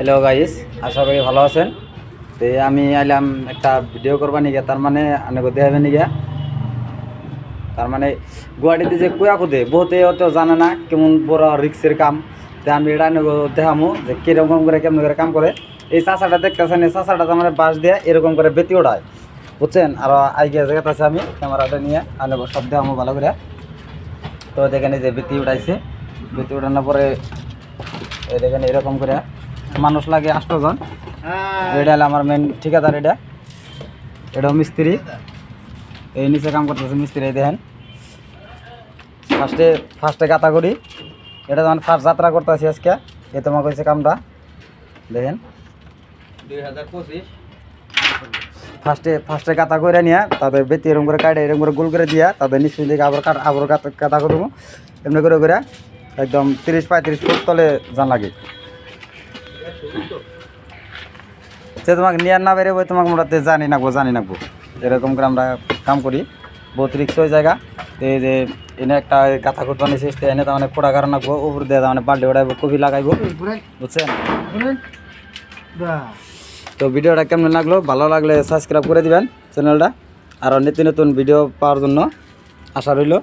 Hello guys, আশা করি ভালো আছেন। তো আমি আইলাম একটা ভিডিও করবা নিগে, তার মানে আনেকে দেখাবে নিগে। তার মানে গুয়াহাটিতে যে কুয়া খুদে বহুতে অত জানে না কেমন বড় রিক্সের কাম। তো আমি এটা আনেকে দেখামো যে কীরকম করে কেমন করে কাম করে। এই চাষাটা দেখতেছেন, এই চাষাটা তার মানে বাঁশ দিয়ে এরকম করে বেতি ওঠায়, বুঝছেন। আর আইগিয়া জায়গাতে আছে, আমি ক্যামেরাটা নিয়ে আনেকে সব দেখামো ভালো করে। তো দেখেন এই যে বেতি উঠাইছে, বেতি উঠানোর পরে এই দেখেন এরকম করে মানুষ লাগে 8 জন। এটা হলো আমার মেন ঠিকাদার। এটাও মিস্ত্রি, এই নিচে কাম করতেছে মিস্ত্রি। দেখেন ফার্স্টে গাতা করি, এটা যখন ফার্স্ট যাত্রা করতেছি আজকে, এ তোমাকে হয়েছে কামটা দেখেন 2025 ফার্স্টে গাতা করে নিয়ে তাদের বেতি এরকম করে কাটে, এরকম করে গোল করে দিয়া তাদের নিচে দিকে আবার গাতা করবো এমনি করে করে একদম 30-35 ফুট তলে জান লাগে। সে তোমাকে নিয়ার না বেরোবো, তোমাকে মোটাতে জানি নাকবো এরকম করে আমরা কাম করি। বহুত রিক্স হয়ে জায়গা। তো এই যে এনে একটা গাথা করতে নিয়েছে, এনে তার মানে খোড়া কারণ রাখবো, উপর দিয়ে তার মানে বাল্টি ওড়াইবো, কপি লাগাইবো, বুঝছেন। তো ভিডিওটা কেমন লাগলো, ভালো লাগলে সাবস্ক্রাইব করে দিবেন চ্যানেলটা, আর নিত্য নতুন ভিডিও পাওয়ার জন্য আশা রইল।